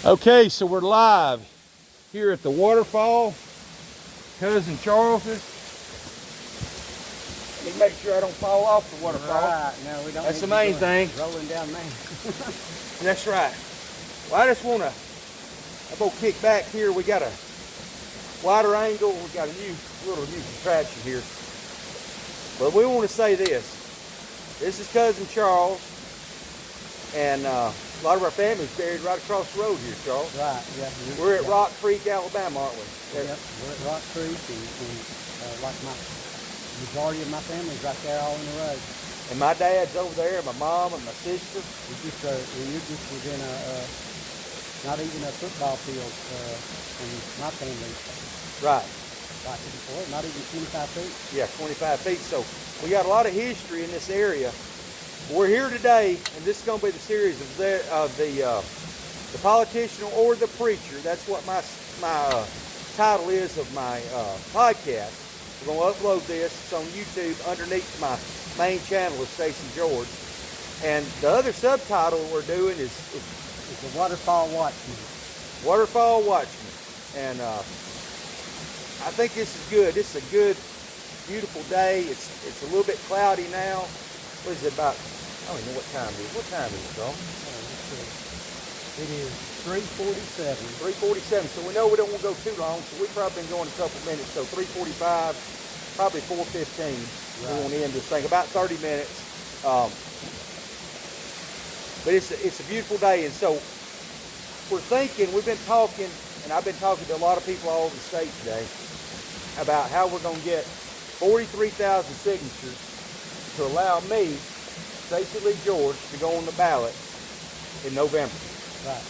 Okay, so we're live here at the waterfall. Cousin Charles's. Let me make sure I don't fall off the waterfall. Right, no, we don't. That's the main thing. Rolling down there. That's right. Well, I just want to, I'm going to kick back here. We got a wider angle. We got a little new contraption here. But we want to say this. This is Cousin Charles. And a lot of our family's buried right across the road here, Charles. Right, yeah. We're at Rock Creek, Alabama, aren't we? Yep, we're at Rock Creek, and like my majority of my family's right there all in the road. And my dad's over there, my mom and my sister. You're just within not even a football field in my family. Right. Like, well, not even 25 feet. Yeah, 25 feet. So we got a lot of history in this area. We're here today, and this is going to be the series of the politician or the preacher. That's what my title is of my podcast. We're going to upload this. It's on YouTube underneath my main channel of Stacey George. And the other subtitle we're doing is the Waterfall Watchmen. Waterfall Watchmen. And I think this is good. This is a good, beautiful day. It's a little bit cloudy now. What is it about? I don't even know what time it is. What time is it, John? It is 3:47. 3:47. So we know we don't want to go too long. So we've probably been going a couple minutes. So 3:45, probably 4:15. Right. We want to end this thing about 30 minutes. But it's a beautiful day, and so we're thinking. We've been talking, and I've been talking to a lot of people all over the state today about how we're going to get 43,000 signatures to allow me, Stacey Lee George, to go on the ballot in November. Right.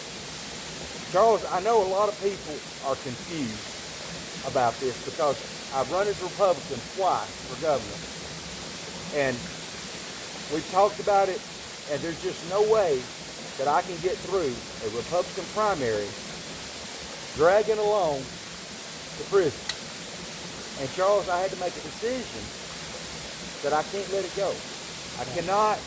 Charles, I know a lot of people are confused about this because I've run as Republican twice for governor. And we've talked about it, and there's just no way that I can get through a Republican primary dragging along the prison. And Charles, I had to make a decision that I can't let it go. I cannot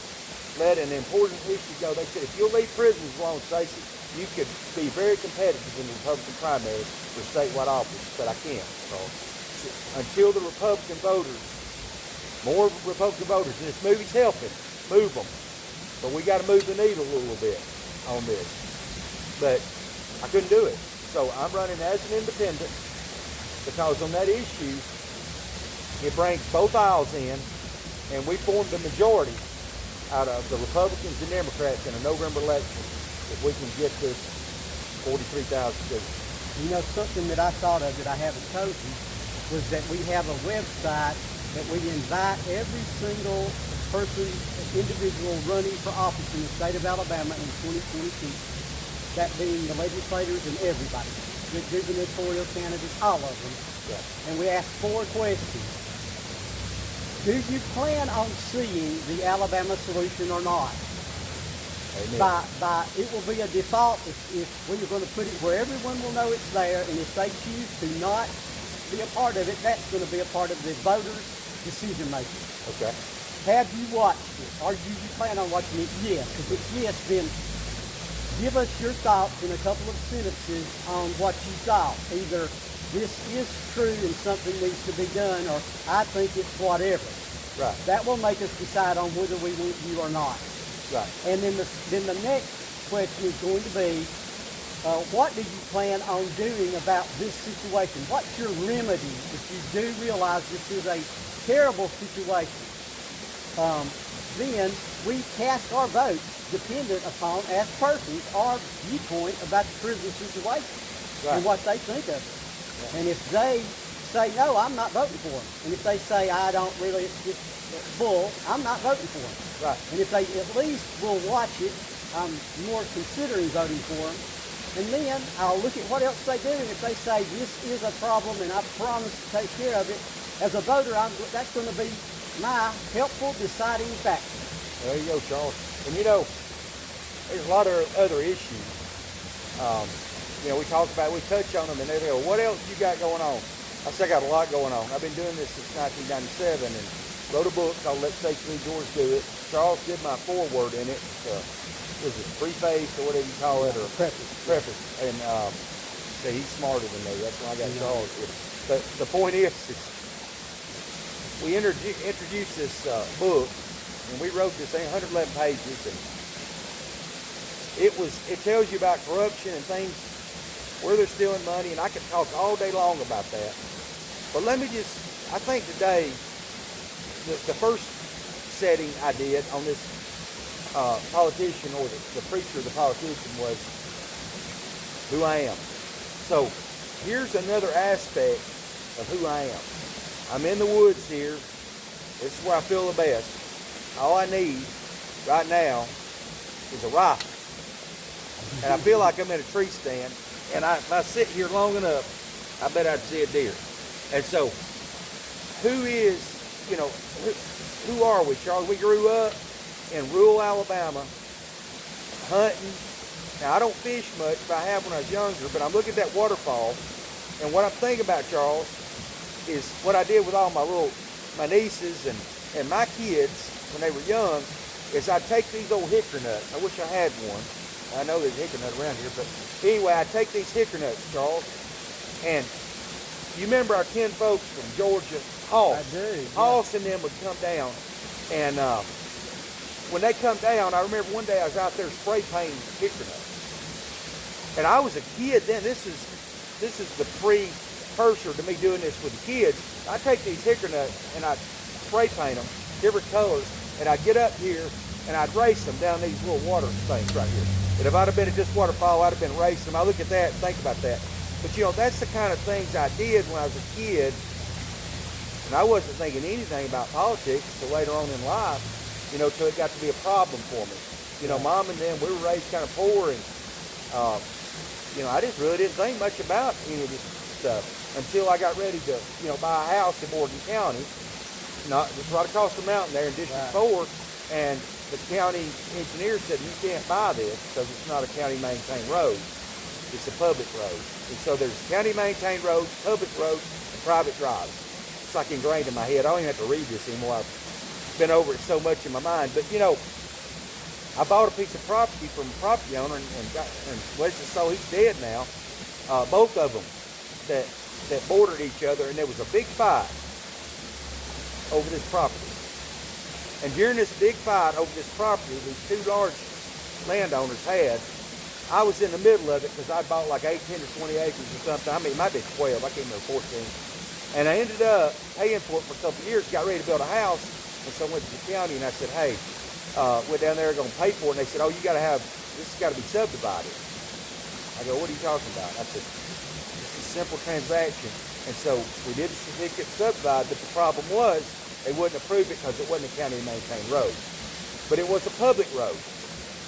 let an important issue go. They said, if you'll leave prisons alone, Stacey, you could be very competitive in the Republican primary for statewide office. But I can't. So until the Republican voters, more Republican voters, and this movie's helping, move them. But we got to move the needle a little bit on this. But I couldn't do it. So I'm running as an independent because on that issue, it brings both aisles in, and we formed the majority out of the Republicans and Democrats in a November election if we can get this 43,000 signatures. You know, something that I thought of that I haven't told you was that we have a website that we invite every single person, individual running for office in the state of Alabama in 2022, that being the legislators and everybody, the gubernatorial candidates, all of them. Yeah. And we ask 4 questions. Do you plan on seeing the Alabama solution or not? Amen. It will be a default if we are going to put it where everyone will know it's there, and if they choose to not be a part of it, that's going to be a part of the voters' decision making. Okay. Have you watched it? Or do you plan on watching it? Yes. If it's yes, then give us your thoughts in a couple of sentences on what you thought. Either this is true and something needs to be done, or I think it's whatever. Right. That will make us decide on whether we want you or not. Right. And then the next question is going to be, what do you plan on doing about this situation? What's your remedy if you do realize this is a terrible situation? Then we cast our votes dependent upon, as persons, our viewpoint about the prison situation. Right. And what they think of it. Yeah. And if they say, no, I'm not voting for them. And if they say, I don't really, it's just bull, I'm not voting for them. Right. And if they at least will watch it, I'm more considering voting for them. And then I'll look at what else they do. And if they say, this is a problem and I promise to take care of it, as a voter, that's going to be my helpful deciding factor. There you go, Charles. And you know, there's a lot of other issues. You know, we touch on them, and they go, what else you got going on? I said, I got a lot going on. I've been doing this since 1997 and wrote a book called Let Stacey Lee George Do It. Charles did my foreword in it. was it preface or whatever you call it, or Preface. And so he's smarter than me. That's why I got Yeah. Charles here. But the point is we introduced this book, and we wrote this thing, 111 pages, and it tells you about corruption and things, where they're stealing money, and I could talk all day long about that. But let me I think today, the first setting I did on this politician, or the preacher, the politician, was who I am. So here's another aspect of who I am. I'm in the woods here. This is where I feel the best. All I need right now is a rifle. And I feel like I'm in a tree stand. And if I sit here long enough, I bet I'd see a deer. And so, who are we, Charles? We grew up in rural Alabama, hunting. Now, I don't fish much, but I have when I was younger, but I'm looking at that waterfall, and what I'm thinking about, Charles, is what I did with all my nieces and my kids when they were young, is I'd take these old hickory nuts. I wish I had one. I know there's a hickory nut around here, but anyway, I'd take these hickory nuts, Charles, and you remember our 10 folks from Georgia, Hoss? I do. Yeah. Hoss and them would come down, and when they come down, I remember one day I was out there spray painting hickory nuts. And I was a kid then. This is the precursor to me doing this with the kids. I take these hickory nuts and I spray paint them different colors, and I'd get up here and I'd race them down these little water things right here. And if I'd have been at this waterfall, I'd have been racing them. I look at that and think about that. But that's the kind of things I did when I was a kid, and I wasn't thinking anything about politics until later on in life, till it got to be a problem for me. Mom and them, we were raised kind of poor, and I just really didn't think much about any of this stuff until I got ready to, buy a house in Morgan County, just right across the mountain there in District 4, and the county engineer said, you can't buy this because it's not a county maintained road. It's a public road. And so there's county maintained roads, public roads, and private drives. It's like ingrained in my head. I don't even have to read this anymore. I've been over it so much in my mind. But I bought a piece of property from a property owner, and let's just say he's dead now. Both of them that bordered each other, and there was a big fight over this property. And during this big fight over this property, these two large landowners had, I was in the middle of it because I bought like 18 or 20 acres or something. I mean, it might be 12. I can't remember, 14. And I ended up paying for it for a couple of years, got ready to build a house. And so I went to the county and I said, hey, went down there, going to pay for it. And they said, oh, this has got to be subdivided. I go, what are you talking about? I said, it's a simple transaction. And so we did the certificate subdivided, but the problem was they wouldn't approve it because it wasn't a county maintained road. But it was a public road.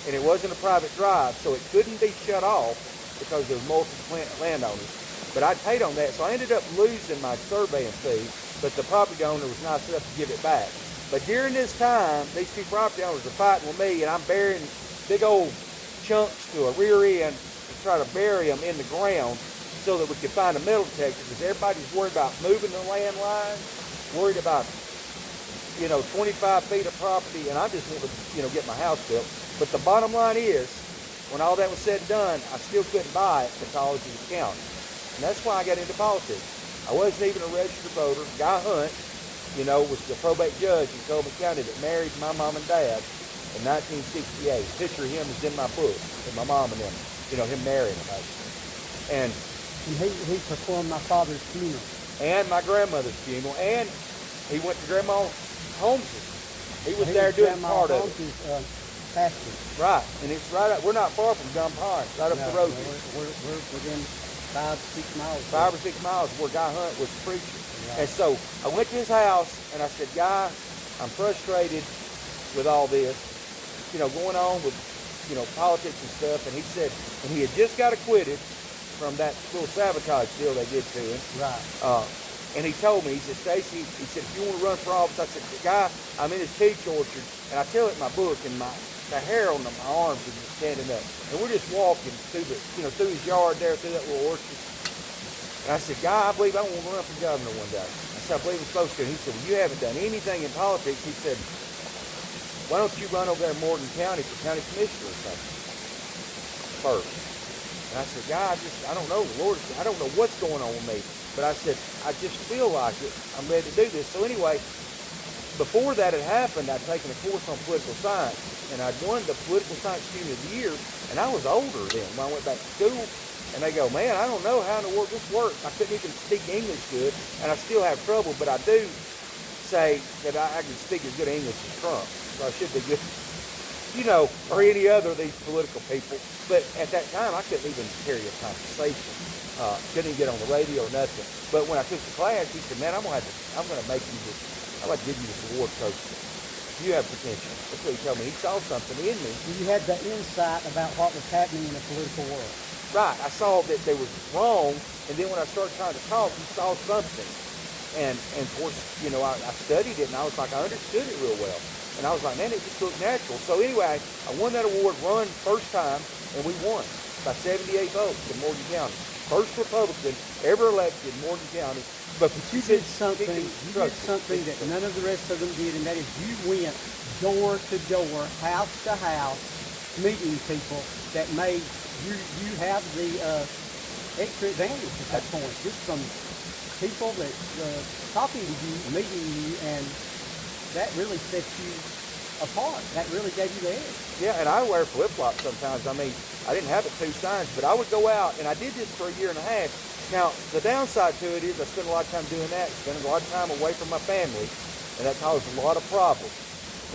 And it wasn't a private drive, so it couldn't be shut off because there were multiple landowners. But I paid on that, so I ended up losing my surveying fee, but the property owner was nice enough to give it back. But during this time, these two property owners are fighting with me, and I'm burying big old chunks to a rear end to try to bury them in the ground so that we could find a metal detector, because everybody's worried about moving the land lines, worried about 25 feet of property, and I just want to get my house built. But the bottom line is, when all that was said and done, I still couldn't buy it because of the county. And that's why I got into politics. I wasn't even a registered voter. Guy Hunt, was the probate judge in Coleman County that married my mom and dad in 1968. A picture of him is in my book, with my mom and them, him marrying them. And he performed my father's funeral. And my grandmother's funeral. And he went to Grandma Holmes's. He was there doing part of it. Pastor. Right, and it's right up. We're not far from Gun Pond, right up the road. We're within 5 or 6 miles. 5 or 6 miles where Guy Hunt was preaching. Right. And so I went to his house and I said, Guy, I'm frustrated with all this, going on with, politics and stuff. And he said, and he had just got acquitted from that little sabotage deal they did to him. Right. And he told me, he said, Stacy, he said, if you want to run for office, I said, Guy, I'm in his peach orchard, and I tell it in my book, and the hair on my arms is just standing up. And we're just walking through through his yard there, through that little orchard. And I said, Guy, I believe I want to run for governor one day. I said, I believe I'm supposed to. And he said, well, you haven't done anything in politics. He said, why don't you run over there in Morgan County for county commissioner or something first? And I said, God, I don't know, Lord, I don't know what's going on with me. But I said, I just feel like it. I'm ready to do this. So anyway, before that had happened, I'd taken a course on political science, and I'd won the political science student of the year, and I was older then when I went back to school. And they go, man, I don't know how in the world this works. I couldn't even speak English good, and I still have trouble, but I do say that I can speak as good English as Trump, so I should be good, you know, or any other of these political people. But at that time, I couldn't even carry a conversation. Couldn't even get on the radio or nothing. But when I took the class, he said, man, I'm gonna make you this, I'd like to give you this award, coach. You have potential. That's what he told me. He saw something in me. You had the insight about what was happening in the political world. Right. I saw that they was wrong, and then when I started trying to talk, he saw something. And of course, you know, I studied it, and I was like, I understood it real well. And I was like, man, it just looked natural. So anyway, I won that award, run first time, and we won by 78 votes in Morgan County. First Republican ever elected in Morgan County. But you did something that none of the rest of them did, and that is you went door to door, house to house, meeting people that made you have the extra advantage at that point, just from people that talking to you, meeting you, and that really sets you apart. That really gave you the edge. Yeah, and I wear flip-flops sometimes. I mean, I didn't have it 2 signs, but I would go out, and I did this for a year and a half. Now, the downside to it is I spent a lot of time doing that, spending a lot of time away from my family, and that caused a lot of problems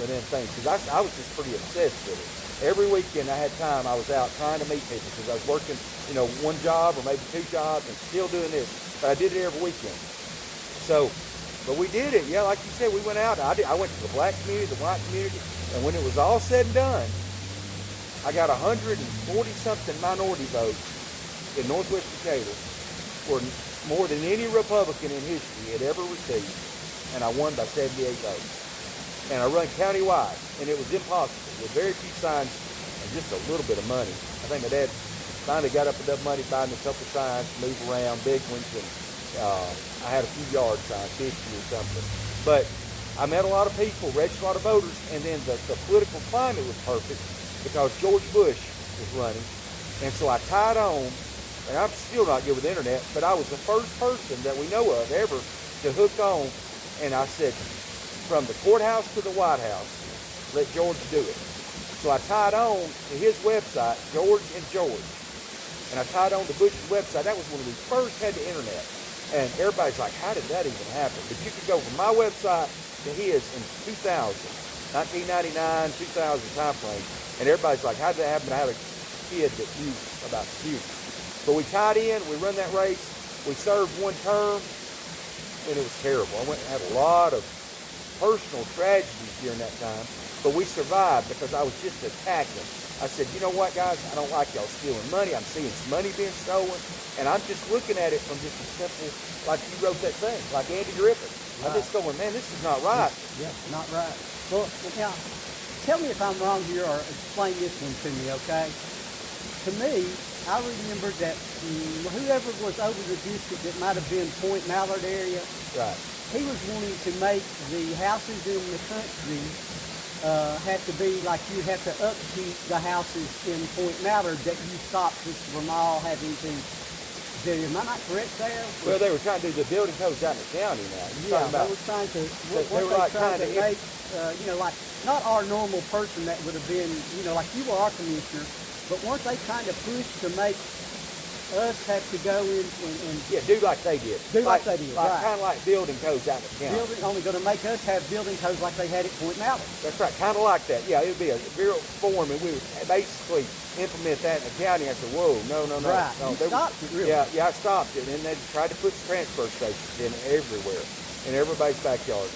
with them things, because I was just pretty obsessed with it. Every weekend I had time, I was out trying to meet people, because I was working, you know, 1 job or maybe 2 jobs and still doing this, but I did it every weekend. So, but we did it. Yeah, like you said, we went out. I went to the black community, the white community, and when it was all said and done, I got 140-something minority votes in Northwest Decatur, for more than any Republican in history had ever received, and I won by 78 votes. And I run countywide, and it was impossible with very few signs and just a little bit of money. I think my dad finally got up enough money buying a couple signs, move around, big ones, and I had a few yard signs, 50 or something. But I met a lot of people, registered a lot of voters, and then the political climate was perfect because George Bush was running, and so I tied on. And I'm still not good with the internet, but I was the first person that we know of ever to hook on. And I said, from the courthouse to the White House, let George do it. So I tied on to his website, George and George. And I tied on to Bush's website. That was when we first had the internet. And everybody's like, how did that even happen? But you could go from my website to his in 2000, 1999, 2000 time frame. And everybody's like, how did that happen? I have a kid that knew about computers. But we tied in, we run that race, we served 1 term, and it was terrible. I went and had a lot of personal tragedies during that time, but we survived because I was just attacking. I said, you know what, guys, I don't like y'all stealing money. I'm seeing some money being stolen, and I'm just looking at it from just a simple, like you wrote that thing, like Andy Griffith. Right. I'm just going, man, this is not right. Yeah, not right. Well, now, tell me if I'm wrong here or explain this one to me, okay? To me, I remember that whoever was over the district, that might have been Point Mallard area, right. He was wanting to make the houses in the country have to be like you have to upkeep the houses in Point Mallard that you stopped us from all having to do. Am I not correct there? Well, they were trying to do the building codes out in the county now. Yeah, they were trying to, they were like trying to make, you know, like not our normal person that would have been, you know, like you were our commissioner, but weren't they kind of pushed to make us have to go in and yeah, do like they did. Do like they did, right. Kind of like building codes out in the county. Only going to make us have building codes like they had at Point Mallard. That's right, kind of like that. Yeah, it would be a bureau form, and we would basically implement that in the county. I said, whoa, no. Right, no, you stopped it, really. Yeah, I stopped it, and they tried to put transfer stations in everywhere, in everybody's backyard.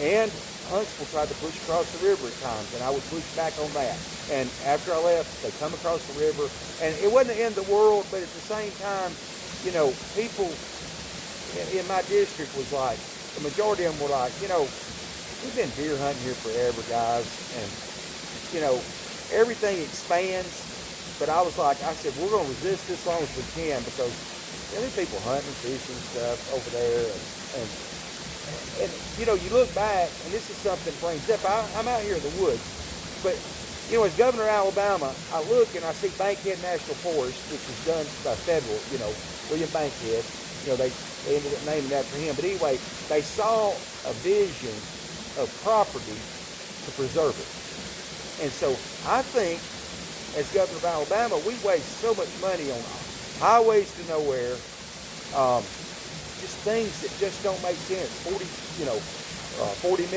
And Huntsville tried to push across the river at times, and I would push back on that. And after I left, they come across the river, and it wasn't the end of the world, but at the same time, you know, people in my district was like, the majority of them were like, you know, we've been deer hunting here forever, guys, and, you know, everything expands, but I was like, I said, we're going to resist this as long as we can, because there's people hunting, fishing stuff over there, and And you know, you look back, and this is something that brings up. I'm out here in the woods, but you know, as governor of Alabama, I look and I see Bankhead National Forest, which was done by federal, you know, William Bankhead. You know, they ended up naming it after him. But anyway, they saw a vision of property to preserve it. And so I think, as governor of Alabama, we waste so much money on highways to nowhere, just things that just don't make sense. 40 or $50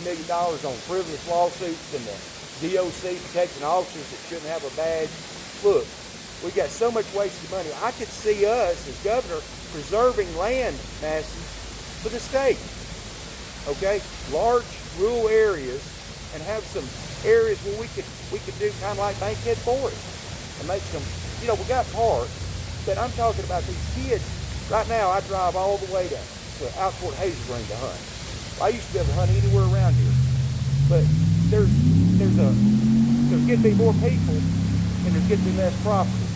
million on frivolous lawsuits and the DOC protecting officers that shouldn't have a badge. Look, we got so much wasted money. I could see us as governor preserving land masses for the state. Okay, large rural areas, and have some areas where we could do kind of like Bankhead Forest and make some. You know, we got parks, but I'm talking about these kids. Right now, I drive all the way to out toward Hazel Green to hunt. I used to be able to hunt anywhere around here, but there's getting to be more people, and there's getting to be less property.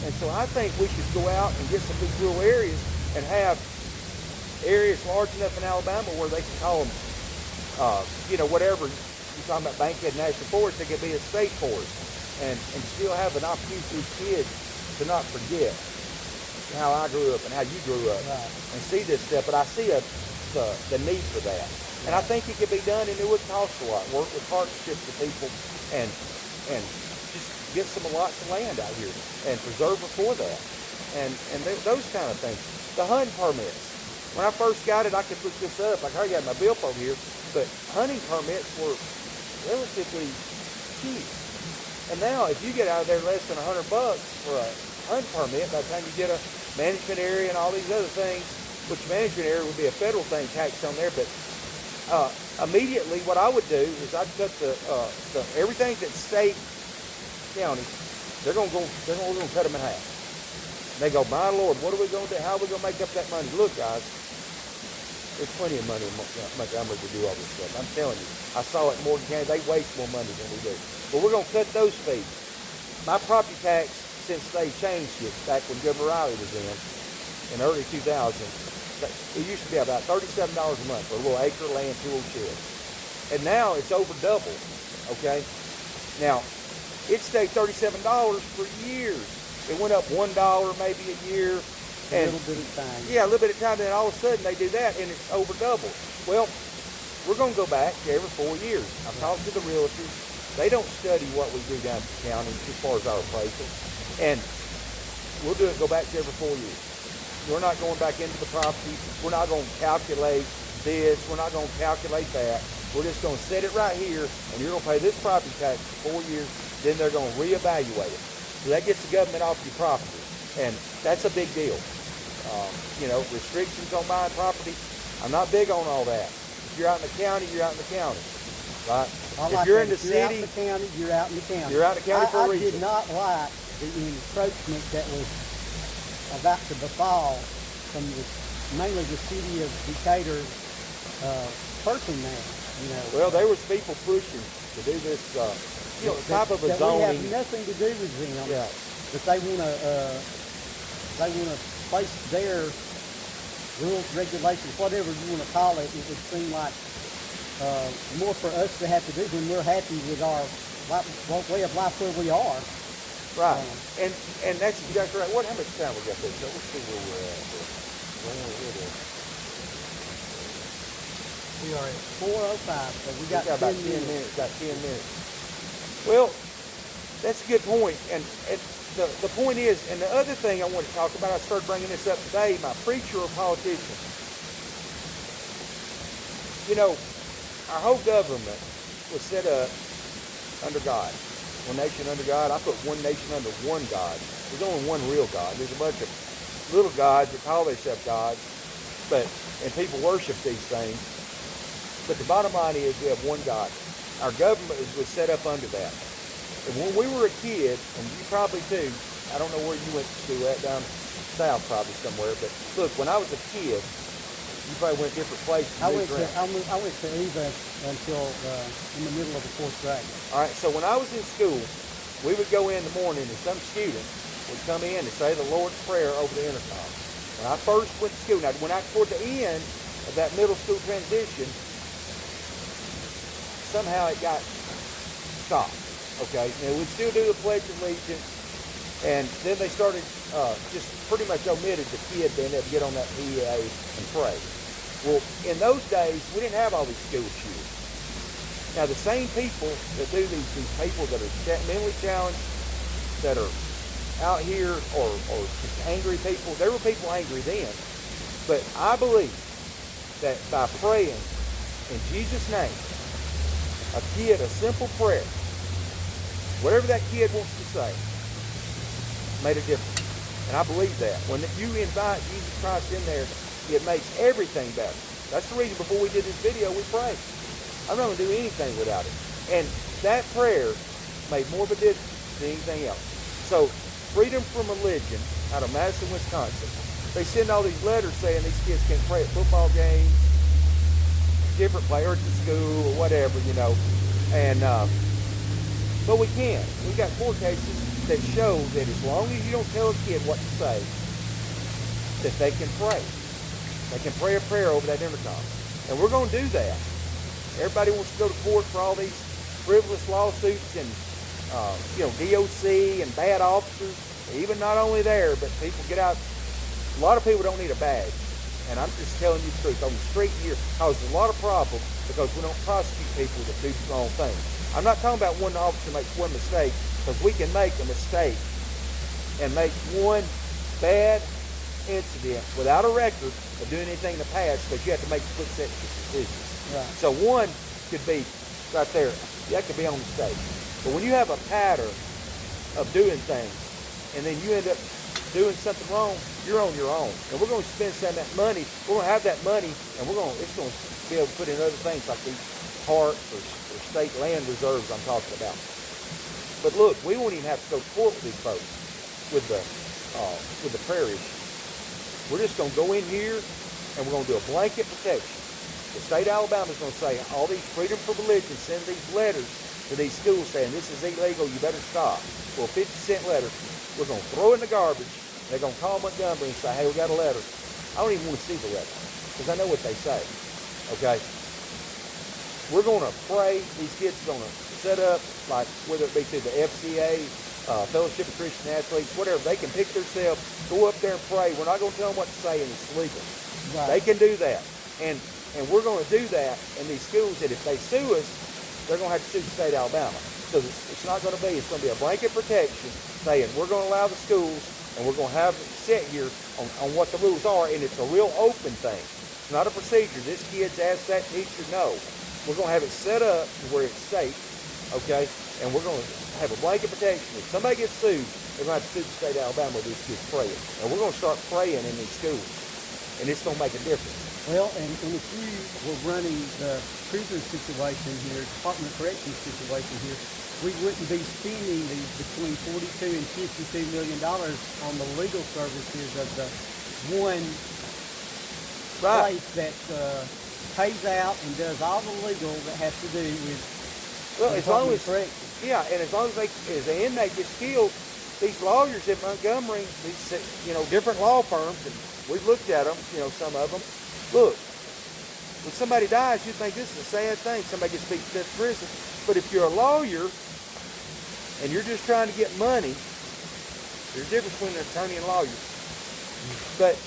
And so I think we should go out and get some of these rural areas and have areas large enough in Alabama where they can call them, you know, whatever you're talking about, Bankhead National Forest. They could be a state forest, and still have an opportunity for these kids to not forget how I grew up and how you grew up, right, and see this stuff. But I see the need for that. And I think it could be done, and it would cost a lot. Work with partnerships with people, and just get some lots of land out here and preserve it for that. And those kind of things. The hunting permits. When I first got it, I could look this up. Like, I got my billfold here, but hunting permits were relatively cheap. And now, if you get out of there less than $100 for a hunting permit, by the time you get a management area and all these other things, which management area would be a federal thing taxed on there, but immediately what I would do is I'd cut the everything that's state county, we're gonna cut them in half. And they go, my Lord, what are we gonna do? How are we gonna make up that money? Look, guys, there's plenty of money in Montgomery to do all this stuff. I'm telling you, I saw it in Morgan County. They waste more money than we do. But we're gonna cut those fees. My property tax, since they changed it back when Governor Riley was in early 2000, it used to be about $37 a month for a little acre of land, 2 old sheds. And now it's over double, okay? Now, it stayed $37 for years. It went up $1 maybe a year. A little bit of time. Yeah, a little bit of time, then all of a sudden they do that, and it's over double. Well, we're going to go back to every 4 years. I've talked to the realtors. They don't study what we do down at the county as far as our appraisal. And we'll go back to every 4 years. We're not going back into the property. We're not going to calculate this. We're not going to calculate that. We're just going to set it right here, and you're going to pay this property tax for 4 years. Then they're going to reevaluate it. So that gets the government off your property, and that's a big deal. You know, restrictions on buying property. I'm not big on all that. If you're out in the county, you're out in the county, right? If you're in the city, you're out in the county. You're out in the county for a reason. I did not like the encroachment that was about to befall from mainly the city of Decatur person there. You know. Well, there was people pushing to do this, you know, type of a zoning. We have nothing to do with them. Yeah. But they want to place their rules, regulations, whatever you want to call it. It would seem like more for us to have to do when we're happy with our way of life where we are. Right, and that's exactly right. How much time we got there? So let's see where we're at. We are at 4:05, so we got about 10 minutes. Got 10 minutes. Well, that's a good point. And the point is, and the other thing I want to talk about, I started bringing this up today, my preacher or politician. You know, our whole government was set up under God. One nation under God. I put one nation under one God. There's only one real God. There's a bunch of little gods that call themselves gods, and people worship these things. But the bottom line is we have one God. Our government was set up under that. And when we were a kid, and you probably too, I don't know where you went to school at, down south probably somewhere, but look, when I was a kid, you probably went different places. I went to Eva until in the middle of the 4th grade. All right, so when I was in school, we would go in the morning and some student would come in and say the Lord's Prayer over the intercom. When I first went to school, now when I toward the end, of that middle school transition, somehow it got stopped. Okay, now we'd still do the Pledge of Allegiance, and then they started just pretty much omitted the kid being able to get on that PA and pray. Well, in those days, we didn't have all these school shooters. Now, the same people that do these people that are mentally challenged, that are out here, or just angry people, there were people angry then. But I believe that by praying in Jesus' name, a simple prayer, whatever that kid wants to say, made a difference. And I believe that. When you invite Jesus Christ in there, it makes everything better. That's the reason before we did this video, we prayed. I'm not going to do anything without it. And that prayer made more of a difference than anything else. So, Freedom from Religion out of Madison, Wisconsin. They send all these letters saying these kids can't pray at football games, different players at school, or whatever, you know. And, but we can. We got court cases that show that as long as you don't tell a kid what to say, that they can pray. They can pray a prayer over that intercom. And we're going to do that. Everybody wants to go to court for all these frivolous lawsuits and, DOC and bad officers. Even not only there, but people get out. A lot of people don't need a badge. And I'm just telling you the truth. On the street here causes a lot of problems because we don't prosecute people that do the wrong thing. I'm not talking about one officer makes one mistake, because we can make a mistake and make one bad incident without a record of doing anything in the past, because you have to make split-second decisions. Right. So one could be right there. That could be on mistake. But when you have a pattern of doing things, and then you end up doing something wrong, you're on your own. And we're going to spend some of that money. We're going to have that money, and it's going to be able to put in other things like these parks or state land reserves I'm talking about. But look, we won't even have to go to court with these folks with the prayer issue. We're just going to go in here and we're going to do a blanket protection. The state of Alabama is going to say all these Freedom from Religion send these letters to these schools saying this is illegal, you better stop. For a 50-cent letter, we're going to throw it in the garbage. They're going to call Montgomery and say, hey, we got a letter. I don't even want to see the letter because I know what they say. Okay? We're going to pray. These kids are going to set up, like whether it be through the FCA, Fellowship of Christian Athletes, whatever. They can pick themselves, go up there and pray. We're not going to tell them what to say, and it's legal. Right. They can do that. And we're going to do that in these schools, that if they sue us, they're going to have to sue the state of Alabama. So it's not going to be, it's going to be a blanket protection saying we're going to allow the schools, and we're going to have it set here on what the rules are, and it's a real open thing. It's not a procedure. This kid's asked that teacher no. We're going to have it set up to where it's safe, okay? And we're going to have a blanket protection. If somebody gets sued, they're going to have to sue the state of Alabama with these kids praying. And we're going to start praying in these schools, and it's going to make a difference. Well, and if you were running the prison situation here, Department of Corrections situation here, we wouldn't be spending between $42 and $52 million on the legal services of the one place that pays out and does all the legal that has to do with as long as the inmate gets killed, these lawyers at Montgomery, these different law firms, and we've looked at them, some of them. Look, when somebody dies, you think this is a sad thing. Somebody gets beat to death in prison. But if you're a lawyer and you're just trying to get money, there's a difference between an attorney and a lawyer. But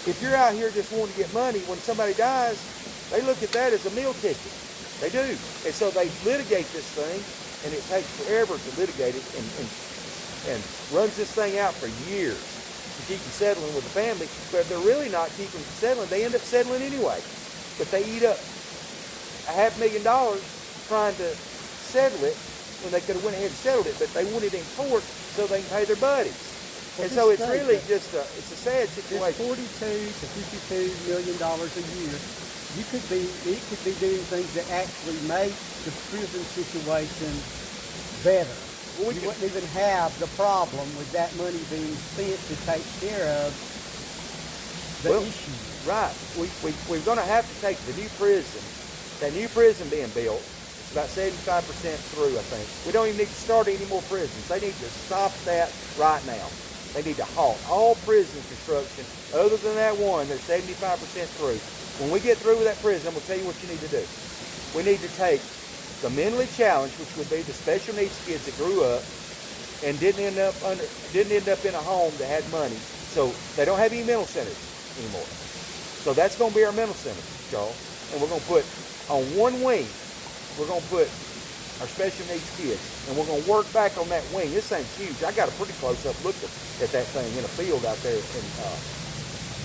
if you're out here just wanting to get money, when somebody dies, they look at that as a meal ticket. They do. And so they litigate this thing, and it takes forever to litigate it and runs this thing out for years to keep them settling with the family. But if they're really not keeping them settling, they end up settling anyway. But they eat up $500,000 trying to settle it when they could have went ahead and settled it, but they want it in court so they can pay their buddies. Well, and so it's really just it's a sad situation. $42 to $52 million a year. It could be doing things that actually make the prison situation better. Well, you wouldn't even have the problem with that money being spent to take care of the issue. Right. We're going to have to take the new prison, that new prison being built. It's about 75% through, I think. We don't even need to start any more prisons. They need to stop that right now. they need to halt all prison construction. Other than that one, they're 75% through. When we get through with that prison, I'm going to tell you what you need to do. We need to take the mentally challenged, which would be the special needs kids that grew up and didn't end up in a home that had money, so they don't have any mental centers anymore. So that's going to be our mental center, Charles. And we're going to put on one wing, we're going to put our special needs kids, and we're going to work back on that wing. This thing's huge. I got a pretty close up look at that thing in a field out there in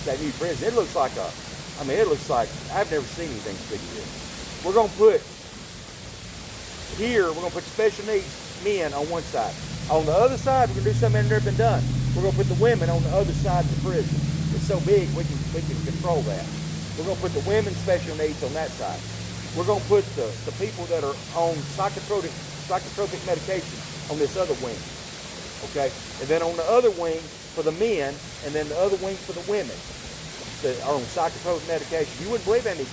that new prison. It looks like it looks like I've never seen anything as big as this. We're going to put here, we're going to put special needs men on one side. On the other side, we're going to do something that's never been done. We're going to put the women on the other side of the prison. It's so big, we can control that. We're going to put the women's special needs on that side. We're going to put the people that are on psychotropic medication on this other wing. Okay? And then on the other wing for the men, and then the other wing for the women that are on psychotropic medication. You wouldn't believe how many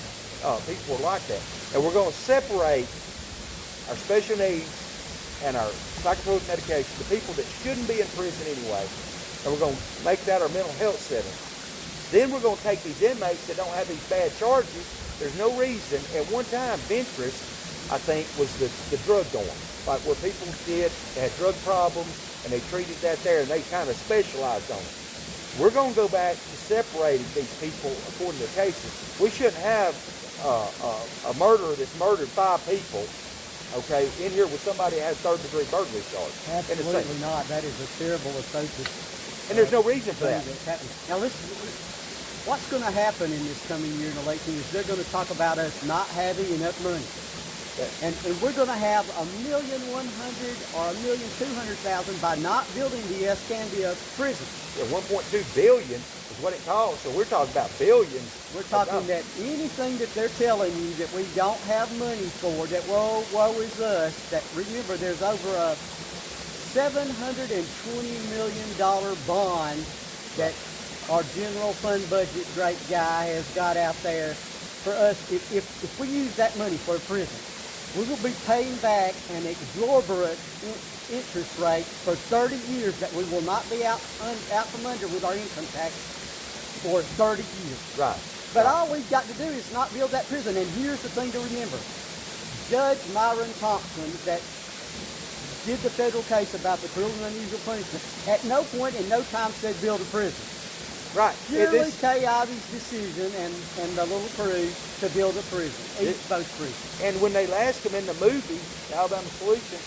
people are like that. And we're going to separate our special needs and our psychotropic medication, the people that shouldn't be in prison anyway, and we're going to make that our mental health center. Then we're going to take these inmates that don't have these bad charges. There's no reason. At one time, Ventress, I think, was the drug dorm, like where people they had drug problems, and they treated that there, and they kind of specialized on it. We're going to go back to separating these people according to their cases. We shouldn't have a murderer that's murdered 5 people, okay, in here with somebody that has third-degree burglary charge. Absolutely not. That is a terrible associate. And there's no reason for that. Now listen, what's going to happen in this coming year in the late is they're going to talk about us not having enough money. And we're going to have 1,100,000 or 1,200,000 by not building the Escambia prison. Yeah, 1.2 billion is what it costs. So we're talking about billions. We're talking that anything that they're telling you that we don't have money for, that woe is us, that remember there's over a $720 million bond that our general fund budget great guy has got out there for us. If we use that money for a prison, we will be paying back an exorbitant interest rate for 30 years that we will not be out from under with our income tax for 30 years. Right. But all we've got to do is not build that prison. And here's the thing to remember. Judge Myron Thompson, that did the federal case about the cruel and unusual punishment, at no point in no time said build a prison. Right. Purely Coyote's decision and the little crew to build a prison, East Coast prison. And when they asked him in the movie, The Alabama Solution,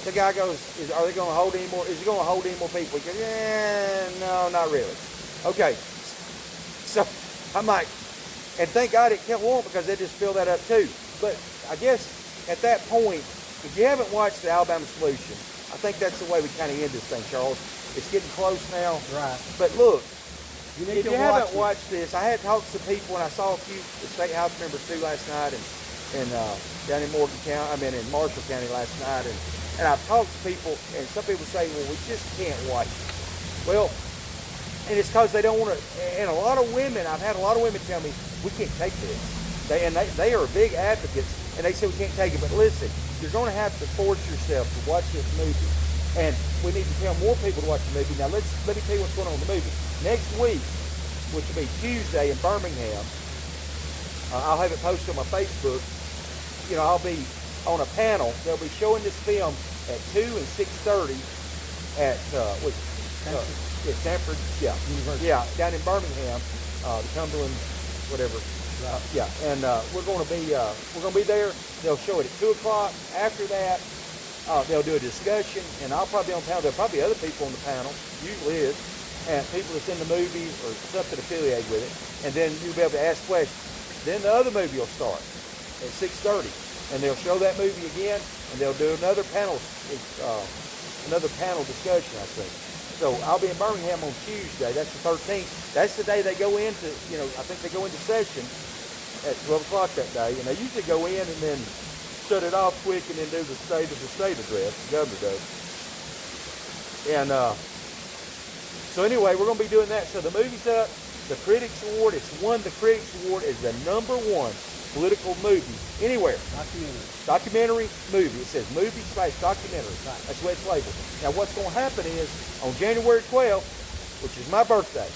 the guy goes, are they going to hold any more? Is he going to hold any more people? He goes, no, not really. Okay. So I'm like, and thank God it kept warm because they just filled that up too. But I guess at that point, if you haven't watched The Alabama Solution, I think that's the way we kind of end this thing, Charles. It's getting close now. Right. But look, if you haven't watched this, I had talked to people, and I saw a few state house members too last night, and down in Morgan County, in Marshall County last night, and I've talked to people, and some people say, well, we just can't watch it. Well, and it's because they don't want to. And a lot of women, I've had a lot of women tell me, we can't take this. They are big advocates, and they say we can't take it. But listen, you're going to have to force yourself to watch this movie. And we need to tell more people to watch the movie. Now, let me tell you what's going on in the movie. Next week, which will be Tuesday in Birmingham, I'll have it posted on my Facebook. You know, I'll be on a panel. They'll be showing this film at 2 and 6:30 at Stanford, University. Yeah, down in Birmingham, the Cumberland, whatever. Yeah, and we're going to be there. They'll show it at 2 o'clock. After that, they'll do a discussion, and I'll probably be on the panel. There'll probably be other people on the panel, usually is, and people that's in the movie or something affiliated with it, and then you'll be able to ask questions. Then the other movie will start at 6:30, and they'll show that movie again, and they'll do another panel discussion, I think. So I'll be in Birmingham on Tuesday. That's the 13th. That's the day they go into, I think they go into session at 12 o'clock that day, and they usually go in and then shut it off quick and then do the state address, the governor does. And so anyway, we're going to be doing that. So the movie's up. The Critics Award, it's won the Critics Award as the #1 political movie, anywhere. Documentary. Documentary, movie. It says movie/documentary. Right. That's what it's labeled. Now what's going to happen is on January 12th, which is my birthday,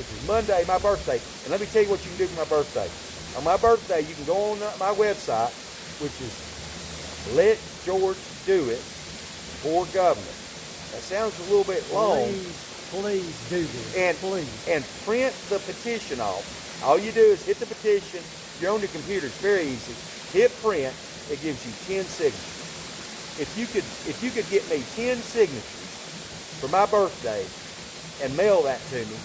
which is Monday, my birthday, and let me tell you what you can do for my birthday. On my birthday, you can go on my website, which is Let George Do It for Governor. That sounds a little bit long. Please do this. And print the petition off. All you do is hit the petition. You're on the computer. It's very easy. Hit print. It gives you 10 signatures. If you could get me 10 signatures for my birthday and mail that to me,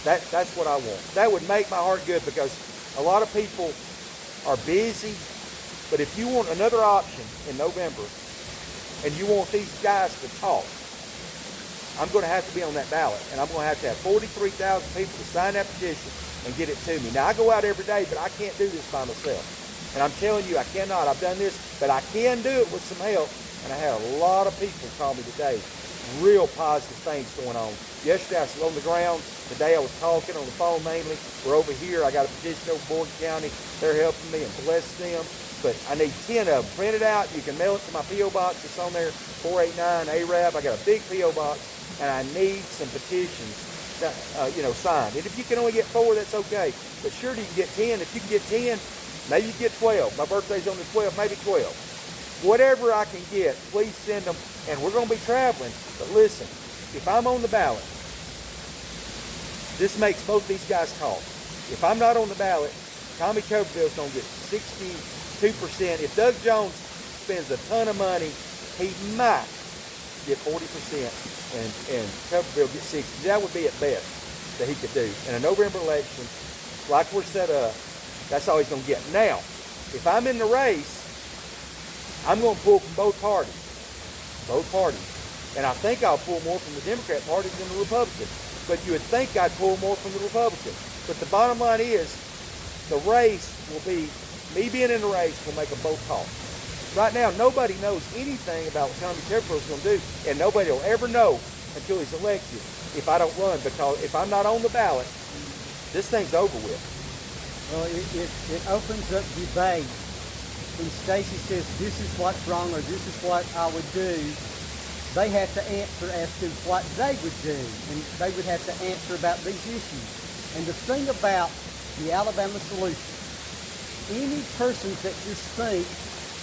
that's what I want. That would make my heart good, because a lot of people are busy. But if you want another option in November and you want these guys to talk, I'm going to have to be on that ballot, and I'm going to have 43,000 people to sign that petition and get it to me. Now, I go out every day, but I can't do this by myself. And I'm telling you, I cannot. I've done this, but I can do it with some help. And I had a lot of people call me today. Real positive things going on. Yesterday, I was on the ground. Today, I was talking on the phone mainly. We're over here. I got a petition over Boyd County. They're helping me, and bless them. But I need 10 of them printed out. You can mail it to my P.O. box. It's on there, 489 ARAB. I got a big P.O. box, and I need some petitions, signed. And if you can only get 4, that's okay. But sure, you can get 10. If you can get 10, maybe you get 12. My birthday's on the 12th, maybe 12. Whatever I can get, please send them. And we're going to be traveling. But listen, if I'm on the ballot, this makes both these guys talk. If I'm not on the ballot, Tommy Tuberville's going to get 62%. If Doug Jones spends a ton of money, he might get 40%, and Tuberville gets 60%. That would be at best that he could do. In a November election, like we're set up, that's all he's going to get. Now, if I'm in the race, I'm going to pull from both parties. Both parties. And I think I'll pull more from the Democrat Party than the Republican. But you would think I'd pull more from the Republican. But the bottom line is, the race will be, me being in the race will make them both talk. Right now, nobody knows anything about what Tommy Tuberville's going to do. And nobody will ever know until he's elected if I don't run. Because if I'm not on the ballot, this thing's over with. Well, it opens up debate. When Stacy says, this is what's wrong, or this is what I would do, they have to answer as to what they would do. And they would have to answer about these issues. And the thing about the Alabama solution, any persons that just think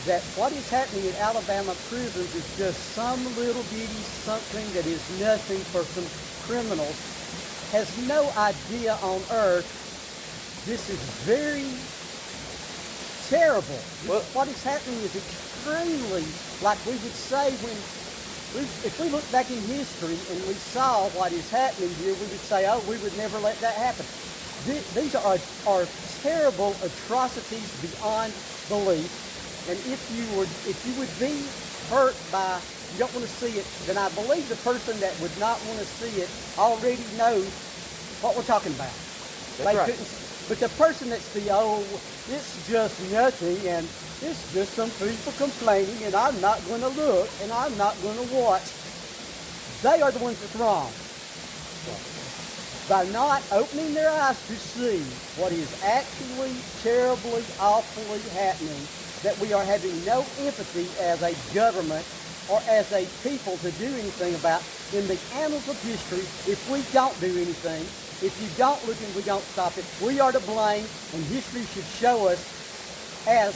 that what is happening in Alabama prisons is just some little bitty something that is nothing for some criminals has no idea on earth. This is very terrible. What is happening is extremely, like we would say if we look back in history and we saw what is happening here, we would say, oh, we would never let that happen. These are terrible atrocities beyond belief. And if you would be hurt by, you don't want to see it, then I believe the person that would not want to see it already knows what we're talking about. That's right. But the person that's it's just nothing, and it's just some people complaining, and I'm not going to look, and I'm not going to watch. They are the ones that's wrong. By not opening their eyes to see what is actually terribly, awfully happening, that we are having no empathy as a government or as a people to do anything about. In the annals of history, if we don't do anything, if you don't look and we don't stop it, we are to blame, and history should show us as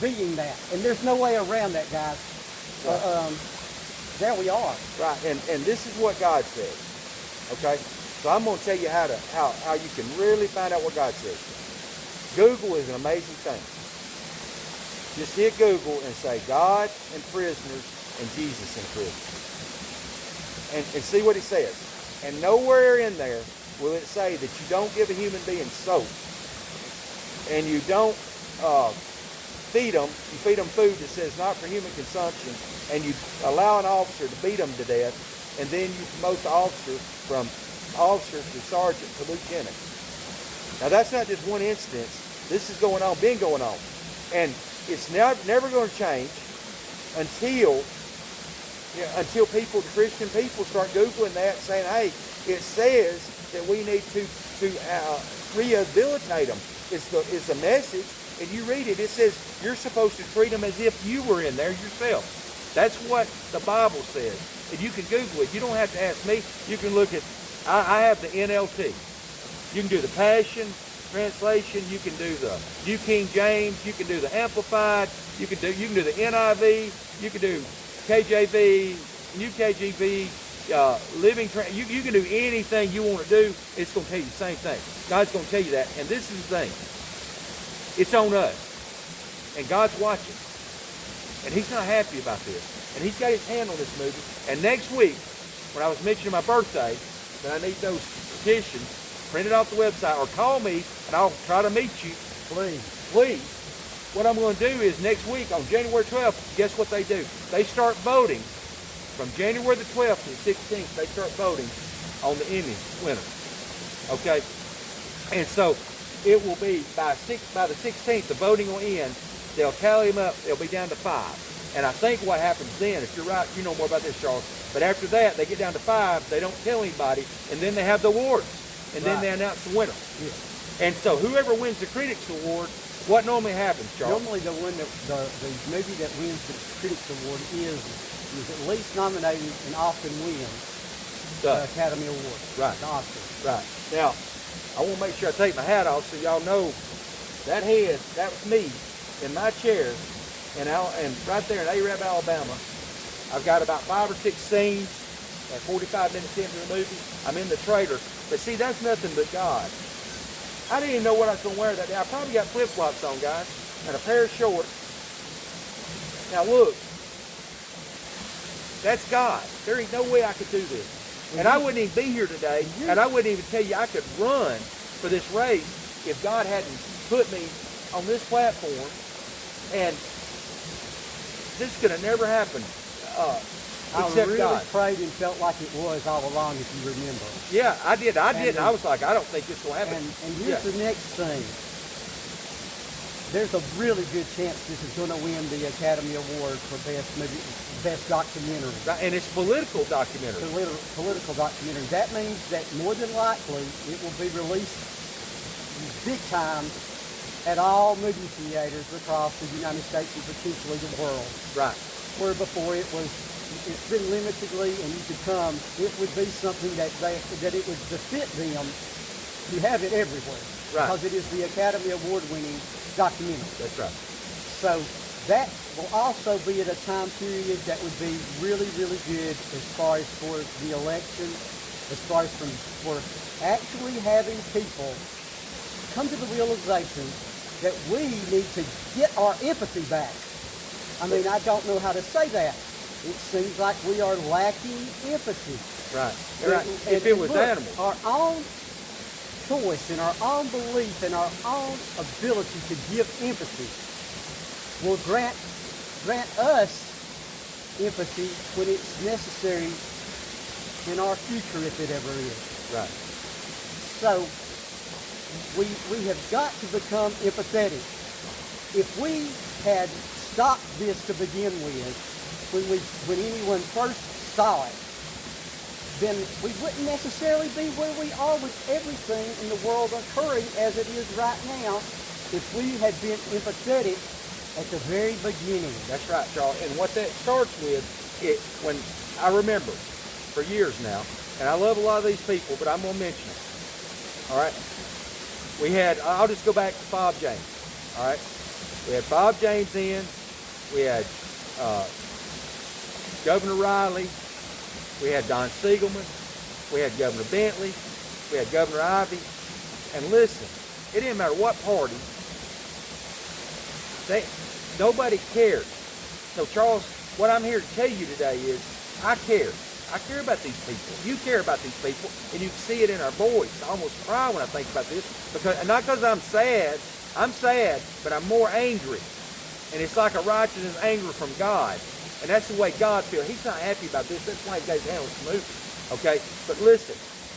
being that. And there's no way around that, guys. Right. There we are. Right, and this is what God says, okay? So I'm going to tell you how you can really find out what God says. Google is an amazing thing. Just hit Google and say God and prisoners and Jesus and prisoners. And see what he says. And nowhere in there will it say that you don't give a human being soap, and you don't feed them. You feed them food that says not for human consumption, and you allow an officer to beat them to death, and then you promote the officer from officer to sergeant to lieutenant. Now that's not just one instance. This is been going on, and it's never going to change until people, the Christian people, start Googling that, saying, hey, it says that we need to rehabilitate them. It's the message. and you read it, it says you're supposed to treat them as if you were in there yourself. That's what the Bible says. And you can Google it. You don't have to ask me. You can look at, I have the NLT. You can do the Passion Translation. You can do the New King James. You can do the Amplified. You can do the NIV. You can do KJV, New KJV, Living. You can do anything you want to do. It's going to tell you the same thing. God's going to tell you that. And this is the thing. It's on us. And God's watching. And he's not happy about this. And he's got his hand on this movie. And next week, when I was mentioning my birthday, that I need those petitions printed off the website, or call me, and I'll try to meet you. Please. Please. What I'm going to do is next week, on January 12th, guess what they do? They start voting. From January the 12th to the 16th, they start voting on the Emmy winner. Okay? And so, it will be, by the 16th, the voting will end. They'll tally them up. They'll be down to 5. And I think what happens then, if you're right, you know more about this, Charles, but after that, they get down to 5. They don't tell anybody, and then they have the awards. And then they announce the winner. Yes. And so whoever wins the Critics Award, what normally happens, Charles? Normally the movie that wins the Critics Award is at least nominated and often wins the Academy Award. Right. The Oscar. Right. Now, I want to make sure I take my hat off so y'all know that head, that was me in my chair, and right there in Arab, Alabama. I've got about 5 or 6 scenes at 45 minutes into the movie. I'm in the trailer. But see, that's nothing but God. I didn't even know what I was going to wear that day. I probably got flip-flops on, guys, and a pair of shorts. Now look, that's God. There ain't no way I could do this. And I wouldn't even be here today, and I wouldn't even tell you I could run for this race if God hadn't put me on this platform. And this could have never happened except really God. prayed and felt like it was all along, if you remember. Yeah, I did. I was like, I don't think this will happen. And here's the next thing. There's a really good chance this is going to win the Academy Award for best documentary. And it's political documentary. Political documentary. That means that more than likely it will be released big time at all movie theaters across the United States and potentially the world. Right. Where before it's been limitedly, and you could come, it would be something that it would befit them to have it everywhere. Right. Because it is the Academy Award-winning documentary. That's right. So that will also be at a time period that would be really, really good as far as for the election, as far as for actually having people come to the realization that we need to get our empathy back. I mean, I don't know how to say that. It seems like we are lacking empathy. Right. If it was animals. Our own choice and our own belief and our own ability to give empathy will grant us empathy when it's necessary in our future, if it ever is. Right. So we have got to become empathetic. If we had stopped this to begin with, when anyone first saw it, then we wouldn't necessarily be where we are with everything in the world occurring as it is right now if we had been empathetic at the very beginning. That's right, Charles. And what that starts with, when I remember for years now, and I love a lot of these people, but I'm going to mention it. All right? I'll just go back to Bob James. All right? We had Bob James in. We had Governor Riley. We had Don Siegelman. We had Governor Bentley. We had Governor Ivey. And listen, it didn't matter what party. Nobody cared. So Charles, what I'm here to tell you today is I care. I care about these people. You care about these people, and you can see it in our voice. I almost cry when I think about this, and not because I'm sad, but I'm more angry. And it's like a righteous anger from God. And that's the way God feels. He's not happy about this. That's why he goes down with the movie. Okay? But listen,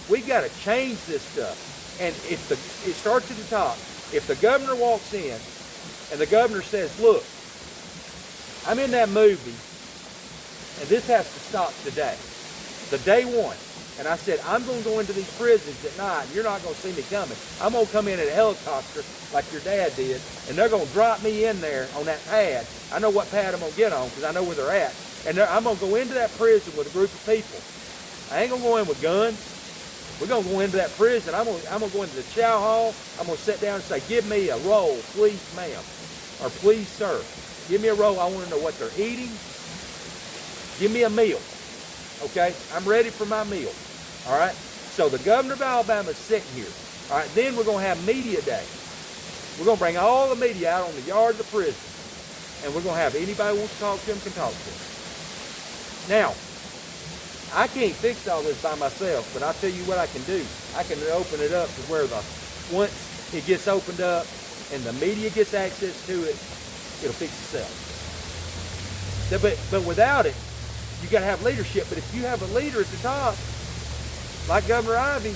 we've got to change this stuff. And it starts at the top. If the governor walks in and the governor says, look, I'm in that movie, and this has to stop today. The day one. And I said, I'm going to go into these prisons at night, and you're not going to see me coming. I'm going to come in a helicopter like your dad did, and they're going to drop me in there on that pad. I know what pad I'm going to get on because I know where they're at. And I'm going to go into that prison with a group of people. I ain't going to go in with guns. We're going to go into that prison. I'm going to go into the chow hall. I'm going to sit down and say, give me a roll, please, ma'am, or please, sir. Give me a roll. I want to know what they're eating. Give me a meal. Okay? I'm ready for my meal. All right? So the governor of Alabama is sitting here. All right? Then we're going to have media day. We're going to bring all the media out on the yard of the prison. And we're going to have anybody who wants to talk to them can talk to them. Now, I can't fix all this by myself, but I'll tell you what I can do. I can open it up to where once it gets opened up and the media gets access to it, it'll fix itself. But without it, you got to have leadership. But if you have a leader at the top, like Governor Ivey,